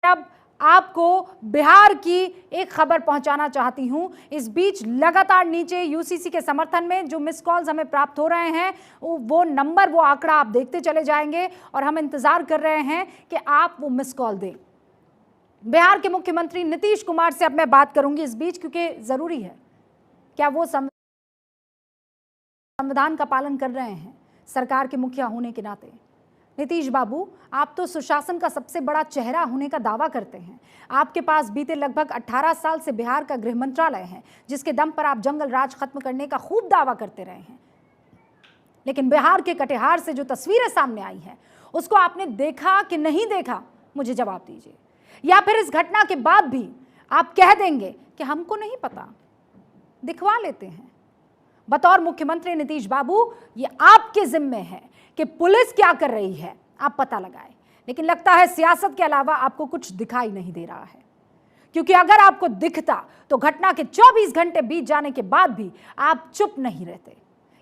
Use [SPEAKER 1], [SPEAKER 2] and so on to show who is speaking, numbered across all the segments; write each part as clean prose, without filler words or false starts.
[SPEAKER 1] अब आपको बिहार की एक खबर पहुंचाना चाहती हूं। इस बीच लगातार नीचे यूसीसी के समर्थन में जो मिस कॉल्स हमें प्राप्त हो रहे हैं, वो नंबर, वो आंकड़ा आप देखते चले जाएंगे और हम इंतजार कर रहे हैं कि आप वो मिस कॉल दें। बिहार के मुख्यमंत्री नीतीश कुमार से अब मैं बात करूंगी इस बीच, क्योंकि जरूरी है। क्या वो संविधान का पालन कर रहे हैं सरकार के मुखिया होने के नाते? नीतीश बाबू, आप तो सुशासन का सबसे बड़ा चेहरा होने का दावा करते हैं। आपके पास बीते लगभग 18 साल से बिहार का गृह मंत्रालय है, जिसके दम पर आप जंगल राज खत्म करने का खूब दावा करते रहे हैं। लेकिन बिहार के कटिहार से जो तस्वीरें सामने आई हैं, उसको आपने देखा कि नहीं देखा? मुझे जवाब दीजिए। या फिर इस घटना के बाद भी आप कह देंगे कि हमको नहीं पता, दिखवा लेते हैं। बतौर मुख्यमंत्री नीतीश बाबू, ये आपके जिम्मे है कि पुलिस क्या कर रही है आप पता लगाएं। लेकिन लगता है सियासत के अलावा आपको कुछ दिखाई नहीं दे रहा है, क्योंकि अगर आपको दिखता तो घटना के 24 घंटे बीत जाने के बाद भी आप चुप नहीं रहते।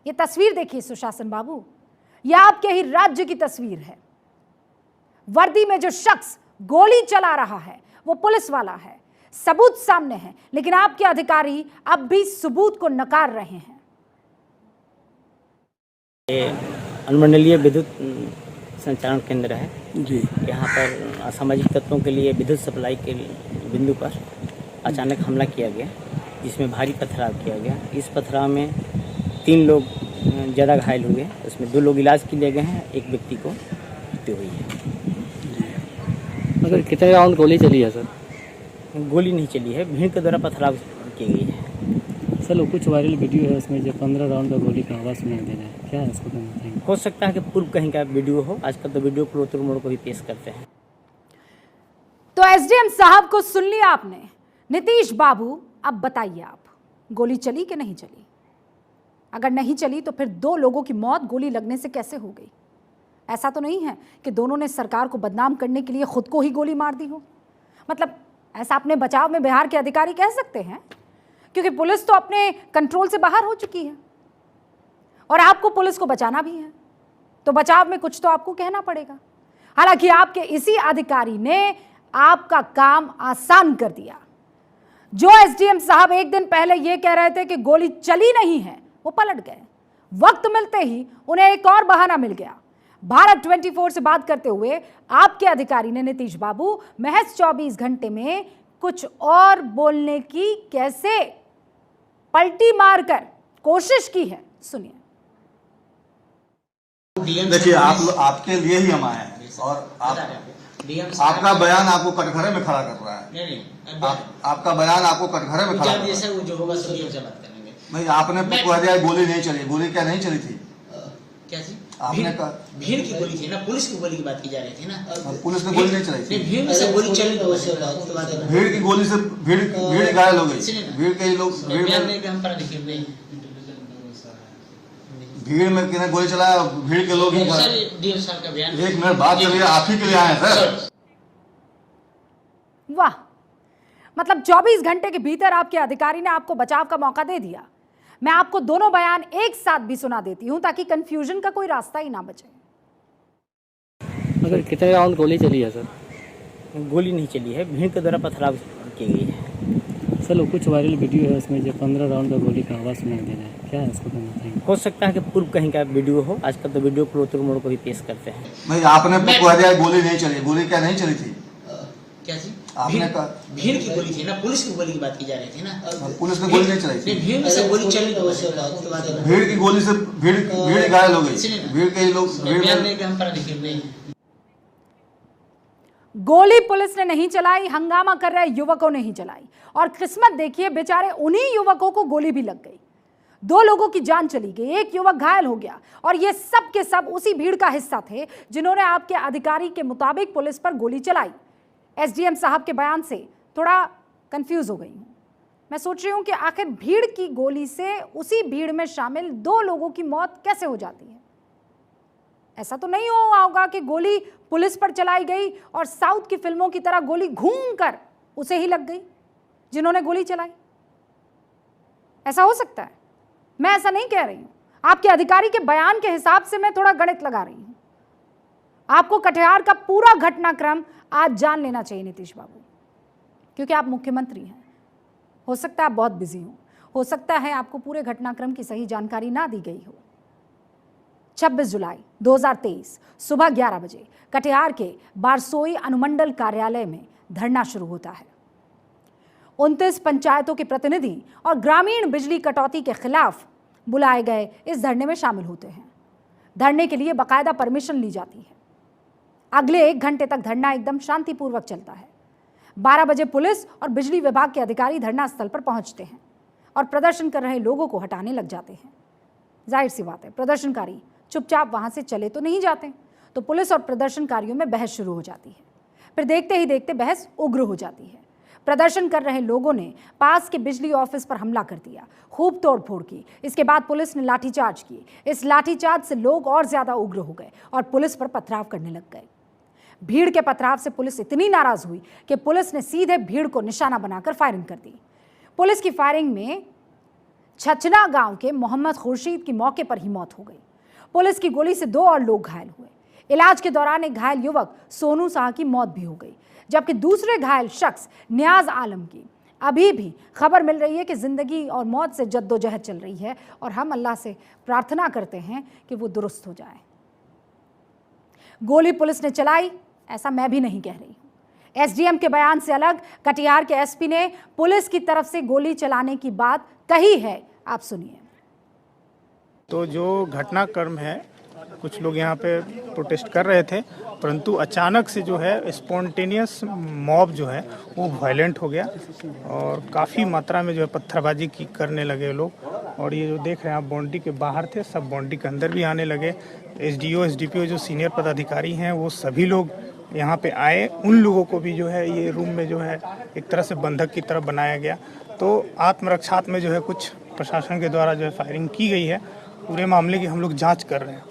[SPEAKER 1] ये तस्वीर देखिए सुशासन बाबू, यह आपके ही राज्य की तस्वीर है। वर्दी में जो शख्स गोली चला रहा है वो पुलिस वाला है, सबूत सामने है, लेकिन आपके अधिकारी अब भी सबूत को नकार रहे हैं।
[SPEAKER 2] अनुमंडलीय विद्युत संचारण केंद्र है जी। यहाँ पर असामाजिक तत्वों के लिए विद्युत सप्लाई के बिंदु पर अचानक हमला किया गया, जिसमें भारी पथराव किया गया। इस पथराव में 3 लोग ज़्यादा घायल हुए, उसमें 2 लोग इलाज के लिए गए हैं, एक व्यक्ति को मृत्यु हुई है।
[SPEAKER 3] अगर कितने राउंड गोली चली है सर?
[SPEAKER 2] गोली नहीं चली है, भीड़ के द्वारा पथराव की गई है।
[SPEAKER 3] सर वो कुछ वायरल वीडियो है, उसमें जो 15 राउंड का गोली का आवाज़ सुनाई दे रहा है, क्या है इसको कहना चाहिए?
[SPEAKER 2] हो सकता है कि पूर्व कहीं का वीडियो हो, आजकल तो वीडियो को तुरंत को भी पेश करते हैं।
[SPEAKER 1] तो एसडीएम साहब को सुन लिया आपने। नीतीश बाबू, अब बताइए आप, गोली चली कि नहीं चली? अगर नहीं चली तो फिर 2 लोगों की मौत गोली लगने से कैसे हो गई? ऐसा तो नहीं है कि दोनों ने सरकार को बदनाम करने के लिए खुद को ही गोली मार दी हो? मतलब ऐसा अपने बचाव में बिहार के अधिकारी कह सकते हैं, क्योंकि पुलिस तो अपने कंट्रोल से बाहर हो चुकी है और आपको पुलिस को बचाना भी है, तो बचाव में कुछ तो आपको कहना पड़ेगा। हालांकि आपके इसी अधिकारी ने आपका काम आसान कर दिया। जो एसडीएम साहब एक दिन पहले यह कह रहे थे कि गोली चली नहीं है, वो पलट गए। वक्त मिलते ही उन्हें एक और बहाना मिल गया। भारत 24 से बात करते हुए आपके अधिकारी ने नीतीश बाबू महज 24 घंटे में कुछ और बोलने की कैसे पलटी मारकर कोशिश की है, सुनिए।
[SPEAKER 4] देखिए, आपके लिए ही हम आए हैं और आपका बयान आपको कटघरे में खड़ा कर रहा है। आपका बयान आपको कटघरे में खड़ा कर रहा है। नहीं, आपने कह दिया गोली नहीं चली। गोली क्या नहीं चली थी?
[SPEAKER 5] क्या थी?
[SPEAKER 4] आपने कहा
[SPEAKER 5] भीड़ की गोली थी ना, पुलिस की गोली की बात की जा रही थी ना।
[SPEAKER 4] पुलिस ने गोली नहीं चलाई थी।
[SPEAKER 5] भीड़ में से गोली चली तो
[SPEAKER 4] भीड़ की गोली से भीड़ घायल हो गई। भीड़ के लोग भीड़ में किन्हें गोली चलाया? भीड़ के लोग ही। एक मिनट बात करिए, आप ही के लिए आए हैं सर।
[SPEAKER 1] वाह, मतलब 24 घंटे के भीतर आपके अधिकारी ने आपको बचाव का मौका दे दिया। मैं आपको दोनों बयान एक साथ भी सुना देती हूं ताकि कंफ्यूजन का कोई रास्ता ही ना बचे।
[SPEAKER 3] अगर कितने राउंड गोली चली है सर?
[SPEAKER 2] गोली नहीं चली है, भीड़ के द्वारा पथराव की गई है।
[SPEAKER 3] सर वो कुछ वायरल वीडियो है, उसमें जो 15 राउंड का गोली का आवाज़ सुनाई दे रहा है, क्या है इसको कहना चाहिए?
[SPEAKER 2] हो सकता है कि पूर्व कहीं का वीडियो हो, आजकल तो वीडियो को तुरंत को भी पेश करते हैं।
[SPEAKER 4] नहीं, आपने कह दिया गोली नहीं चली। गोली क्या नहीं चली थी?
[SPEAKER 5] क्या थी?
[SPEAKER 4] आपने कहा
[SPEAKER 5] भीड़ की गोली थी ना, पुलिस की गोली की बात की जा रही थी ना।
[SPEAKER 4] पुलिस ने गोली नहीं चलाई थी।
[SPEAKER 5] भीड़ में से गोली चली तो
[SPEAKER 4] भीड़ की गोली से भीड़ घायल हो गई। भीड़ के लोग
[SPEAKER 1] गोली पुलिस ने नहीं चलाई, हंगामा कर रहे युवकों ने ही चलाई। और किस्मत देखिए, बेचारे उन्हीं युवकों को गोली भी लग गई। 2 लोगों की जान चली गई, एक युवक घायल हो गया। और ये सब के सब उसी भीड़ का हिस्सा थे जिन्होंने आपके अधिकारी के मुताबिक पुलिस पर गोली चलाई। एसडीएम साहब के बयान से थोड़ा कंफ्यूज हो गई हूं। मैं सोच रही हूं कि आखिर भीड़ की गोली से उसी भीड़ में शामिल 2 लोगों की मौत कैसे हो जाती है? ऐसा तो नहीं हुआ होगा कि गोली पुलिस पर चलाई गई और साउथ की फिल्मों की तरह गोली घूमकर उसे ही लग गई जिन्होंने गोली चलाई। ऐसा हो सकता है? मैं ऐसा नहीं कह रही हूं। आपके अधिकारी के बयान के हिसाब से मैं थोड़ा गणित लगा रही हूं। आपको कटिहार का पूरा घटनाक्रम आज जान लेना चाहिए नीतीश बाबू, क्योंकि आप मुख्यमंत्री हैं। हो सकता है आप बहुत बिजी हो सकता है आपको पूरे घटनाक्रम की सही जानकारी ना दी गई हो। 26 जुलाई 2023 सुबह 11 बजे कटिहार के बारसोई अनुमंडल कार्यालय में धरना शुरू होता है। 29 पंचायतों के प्रतिनिधि और ग्रामीण बिजली कटौती के खिलाफ बुलाए गए इस धरने में शामिल होते हैं। धरने के लिए बाकायदा परमिशन ली जाती है। अगले 1 घंटे तक धरना एकदम शांतिपूर्वक चलता है। 12 बजे पुलिस और बिजली विभाग के अधिकारी धरना स्थल पर पहुंचते हैं और प्रदर्शन कर रहे लोगों को हटाने लग जाते हैं। जाहिर सी बात है, प्रदर्शनकारी चुपचाप वहां से चले तो नहीं जाते, तो पुलिस और प्रदर्शनकारियों में बहस शुरू हो जाती है। फिर देखते ही देखते बहस उग्र हो जाती है। प्रदर्शन कर रहे लोगों ने पास के बिजली ऑफिस पर हमला कर दिया, खूब तोड़फोड़ की। इसके बाद पुलिस ने लाठीचार्ज की। इस लाठीचार्ज से लोग और ज्यादा उग्र हो गए और पुलिस पर पथराव करने लग गए। भीड़ के पथराव से पुलिस इतनी नाराज हुई कि पुलिस ने सीधे भीड़ को निशाना बनाकर फायरिंग कर दी। पुलिस की फायरिंग में छछना गांव के मोहम्मद खुर्शीद की मौके पर ही मौत हो गई। पुलिस की गोली से 2 और लोग घायल हुए। इलाज के दौरान एक घायल युवक सोनू शाह की मौत भी हो गई, जबकि दूसरे घायल शख्स नियाज आलम की अभी भी खबर मिल रही है कि जिंदगी और मौत से जद्दोजहद चल रही है और हम अल्लाह से प्रार्थना करते हैं कि वो दुरुस्त हो जाए। गोली पुलिस ने चलाई, ऐसा मैं भी नहीं कह रही हूं। एसडीएम के बयान से अलग कटिहार के एसपी ने पुलिस की तरफ से गोली चलाने की बात कही है, आप सुनिए।
[SPEAKER 6] तो जो घटनाक्रम है, कुछ लोग यहाँ पे प्रोटेस्ट कर रहे थे, परंतु अचानक से जो है स्पॉन्टेनियस मॉब जो है वो वायलेंट हो गया और काफ़ी मात्रा में जो है पत्थरबाजी की करने लगे लोग। और ये जो देख रहे हैं आप, बाउंड्री के बाहर थे, सब बाउंड्री के अंदर भी आने लगे। एसडीओ एसडीपीओ जो सीनियर पदाधिकारी हैं वो सभी लोग यहाँ पे आए। उन लोगों को भी जो है ये रूम में जो है एक तरह से बंधक की तरफ बनाया गया। तो आत्मरक्षात्मक में जो है कुछ प्रशासन के द्वारा जो है फायरिंग की गई है। पूरे मामले की हम लोग जांच कर रहे हैं।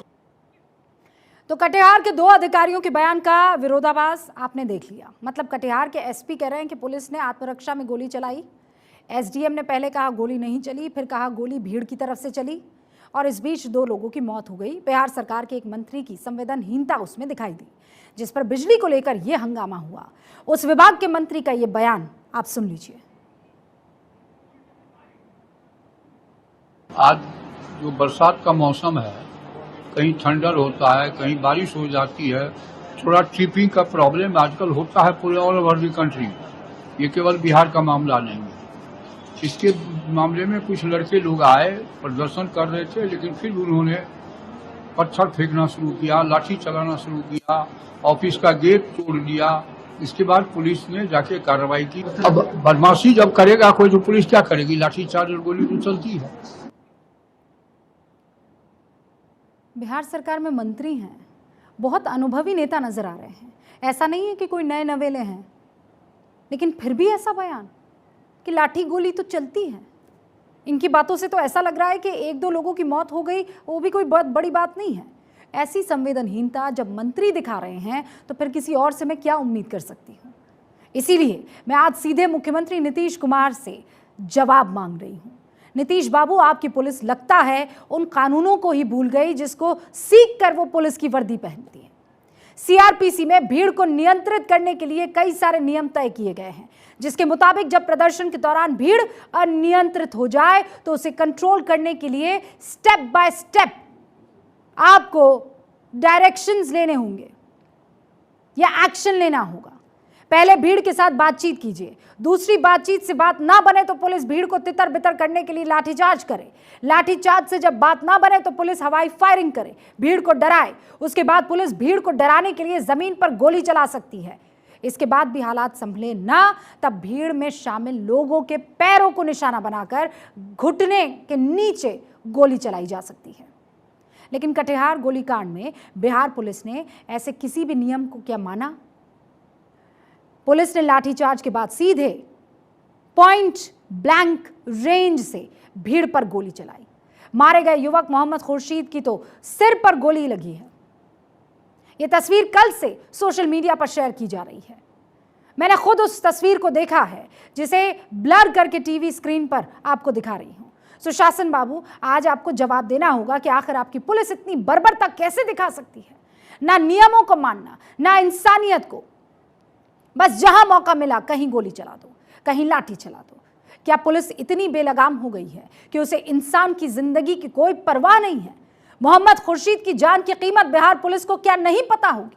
[SPEAKER 1] तो कटिहार के 2 अधिकारियों के बयान का विरोधाभास आपने देख लिया। मतलब कटिहार के एसपी कह रहे हैं कि पुलिस ने आत्मरक्षा में गोली चलाई। एसडीएम ने पहले कहा गोली नहीं चली, फिर कहा गोली भीड़ की तरफ से चली, और इस बीच 2 लोगों की मौत हो गई। बिहार सरकार के एक मंत्री की संवेदनहीनता उसमें दिखाई दी, जिस पर बिजली को लेकर यह हंगामा हुआ। उस विभाग के मंत्री का यह बयान आप सुन लीजिए।
[SPEAKER 7] आज जो बरसात का मौसम है, कहीं ठंडर होता है, कहीं बारिश हो जाती है, थोड़ा ट्रिपिंग का प्रॉब्लम आजकल होता है पूरे ऑल ओवर द कंट्री। ये केवल बिहार का मामला नहीं है। इसके मामले में कुछ लड़के लोग आए, प्रदर्शन कर रहे थे, लेकिन फिर उन्होंने पत्थर फेंकना शुरू किया, लाठी चलाना शुरू किया, ऑफिस का गेट तोड़ दिया। इसके बाद पुलिस ने जाके कार्रवाई की। अब बदमाशी जब करेगा कोई तो पुलिस क्या करेगी? लाठी चार्ज और गोली तो चलती है।
[SPEAKER 1] बिहार सरकार में मंत्री हैं, बहुत अनुभवी नेता नजर आ रहे हैं। ऐसा नहीं है कि कोई नए नवेले हैं, लेकिन फिर भी ऐसा बयान कि लाठी गोली तो चलती है। इनकी बातों से तो ऐसा लग रहा है कि 1-2 लोगों की मौत हो गई, वो भी कोई बहुत बड़ी बात नहीं है। ऐसी संवेदनहीनता जब मंत्री दिखा रहे हैं तो फिर किसी और से मैं क्या उम्मीद कर सकती हूँ। इसीलिए मैं आज सीधे मुख्यमंत्री नीतीश कुमार से जवाब मांग रही हूँ। नीतीश बाबू, आपकी पुलिस लगता है उन कानूनों को ही भूल गई जिसको सीख कर वो पुलिस की वर्दी पहनती है। सीआरपीसी में भीड़ को नियंत्रित करने के लिए कई सारे नियम तय किए गए हैं, जिसके मुताबिक जब प्रदर्शन के दौरान भीड़ अनियंत्रित हो जाए तो उसे कंट्रोल करने के लिए स्टेप बाय स्टेप आपको डायरेक्शंस लेने होंगे या एक्शन लेना होगा। पहले भीड़ के साथ बातचीत कीजिए, दूसरी बातचीत से बात ना बने तो पुलिस भीड़ को तितर बितर करने के लिए लाठीचार्ज करे, लाठीचार्ज से जब बात ना बने तो पुलिस हवाई फायरिंग करे, भीड़ को डराए। उसके बाद पुलिस भीड़ को डराने के लिए जमीन पर गोली चला सकती है। इसके बाद भी हालात संभले ना, तब भीड़ में शामिल लोगों के पैरों को निशाना बनाकर घुटने के नीचे गोली चलाई जा सकती है। लेकिन कटिहार गोलीकांड में बिहार पुलिस ने ऐसे किसी भी नियम को क्या माना? पुलिस ने लाठीचार्ज के बाद सीधे पॉइंट ब्लैंक रेंज से भीड़ पर गोली चलाई। मारे गए युवक मोहम्मद खुर्शीद की तो सिर पर गोली लगी है। यह तस्वीर कल से सोशल मीडिया पर शेयर की जा रही है। मैंने खुद उस तस्वीर को देखा है, जिसे ब्लर करके टीवी स्क्रीन पर आपको दिखा रही हूं। सुशासन बाबू, आज आपको जवाब देना होगा कि आखिर आपकी पुलिस इतनी बर्बरता कैसे दिखा सकती है? ना नियमों को मानना, ना इंसानियत को। बस जहां मौका मिला कहीं गोली चला दो, कहीं लाठी चला दो। क्या पुलिस इतनी बेलगाम हो गई है कि उसे इंसान की जिंदगी की कोई परवाह नहीं है? मोहम्मद खुर्शीद की जान की कीमत बिहार पुलिस को क्या नहीं पता होगी?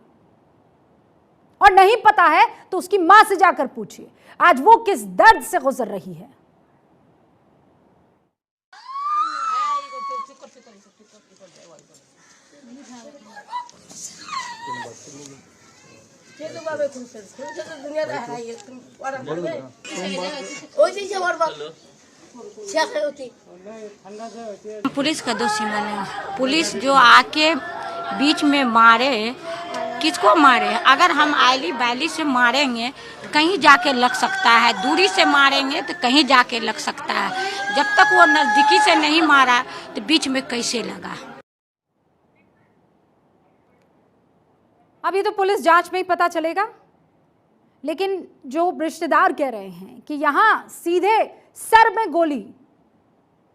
[SPEAKER 1] और नहीं पता है तो उसकी मां से जाकर पूछिए आज वो किस दर्द से गुजर रही है।
[SPEAKER 8] पुलिस का दोषी माने, पुलिस जो आके बीच में मारे, किसको मारे? अगर हम आयली बैली से मारेंगे तो कहीं जाके लग सकता है, दूरी से मारेंगे तो कहीं जाके लग सकता है। जब तक वो नजदीकी से नहीं मारा तो बीच में कैसे लगा?
[SPEAKER 1] अभी तो पुलिस जांच में ही पता चलेगा, लेकिन जो रिश्तेदार कह रहे हैं कि यहां सीधे सर में गोली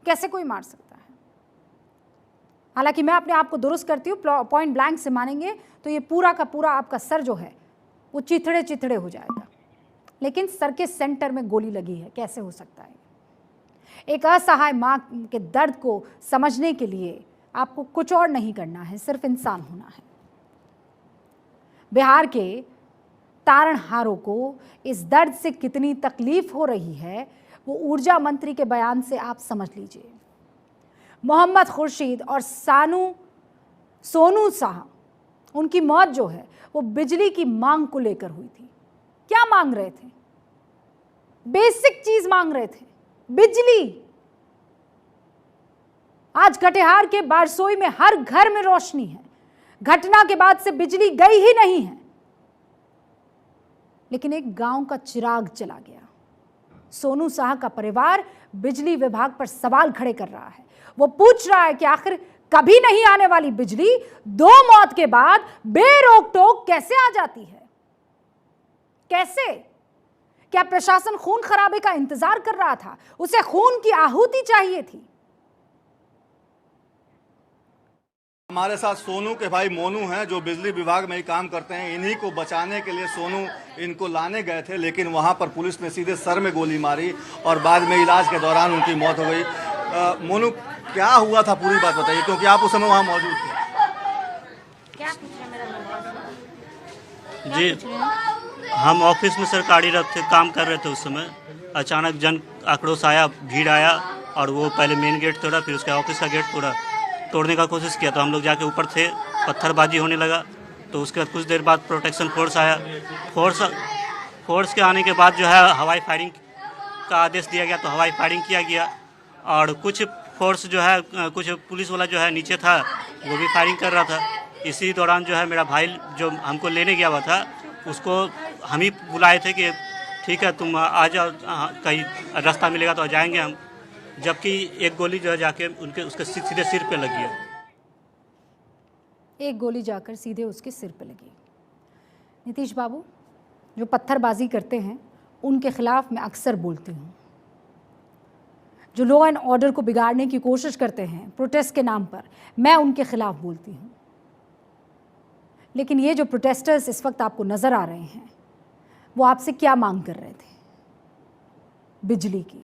[SPEAKER 1] कैसे कोई मार सकता है। हालांकि मैं अपने आप को दुरुस्त करती हूँ, पॉइंट ब्लैंक से मारेंगे तो ये पूरा का पूरा आपका सर जो है वो चिथड़े चिथड़े हो जाएगा, लेकिन सर के सेंटर में गोली लगी है, कैसे हो सकता है? एक असहाय मां के दर्द को समझने के लिए आपको कुछ और नहीं करना है, सिर्फ इंसान होना है। बिहार के तारणहारों को इस दर्द से कितनी तकलीफ हो रही है वो ऊर्जा मंत्री के बयान से आप समझ लीजिए। मोहम्मद खुर्शीद और सोनू शाह, उनकी मौत जो है वो बिजली की मांग को लेकर हुई थी। क्या मांग रहे थे? बेसिक चीज मांग रहे थे, बिजली। आज कटिहार के बारसोई में हर घर में रोशनी है, घटना के बाद से बिजली गई ही नहीं है, लेकिन एक गांव का चिराग चला गया। सोनू शाह का परिवार बिजली विभाग पर सवाल खड़े कर रहा है। वो पूछ रहा है कि आखिर कभी नहीं आने वाली बिजली 2 मौत के बाद बेरोक टोक कैसे आ जाती है? कैसे? क्या प्रशासन खून खराबे का इंतजार कर रहा था? उसे खून की आहुति चाहिए थी।
[SPEAKER 4] हमारे साथ सोनू के भाई मोनू हैं जो बिजली विभाग में ही काम करते हैं। इन्हीं को बचाने के लिए सोनू इनको लाने गए थे, लेकिन वहां पर पुलिस ने सीधे सर में गोली मारी और बाद में इलाज के दौरान उनकी मौत हो गई। मोनू, क्या हुआ था, पूरी बात बताइए, क्योंकि आप उस समय वहां मौजूद थे।
[SPEAKER 8] क्या पूछ रहे मेरा?
[SPEAKER 9] जी, हम ऑफिस में सरकारीरत थे, काम कर रहे थे। उस समय अचानक जन आक्रोश आया, भीड़ आया और वो पहले मेन गेट तोड़ा, फिर उसका ऑफिस का गेट तोड़ने का कोशिश किया। तो हम लोग जाके ऊपर थे, पत्थरबाजी होने लगा। तो उसके बाद कुछ देर बाद प्रोटेक्शन फोर्स आया। फोर्स के आने के बाद जो है हवाई फायरिंग का आदेश दिया गया, तो हवाई फायरिंग किया गया। और कुछ फोर्स जो है, कुछ पुलिस वाला जो है नीचे था, वो भी फायरिंग कर रहा था। इसी दौरान जो है मेरा भाई जो हमको लेने गया हुआ था, उसको हम ही बुलाए थे कि ठीक है तुम आ जाओ, कहीं रास्ता मिलेगा तो आ जाएंगे हम। जबकि एक गोली जो है जाके उसके सीधे सिर पे लगी है।
[SPEAKER 1] एक गोली जाकर सीधे उसके सिर पे लगी। नीतीश बाबू, जो पत्थरबाजी करते हैं उनके खिलाफ मैं अक्सर बोलती हूँ। जो लॉ एंड ऑर्डर को बिगाड़ने की कोशिश करते हैं प्रोटेस्ट के नाम पर, मैं उनके खिलाफ बोलती हूँ। लेकिन ये जो प्रोटेस्टर्स इस वक्त आपको नज़र आ रहे हैं, वो आपसे क्या मांग कर रहे थे? बिजली की।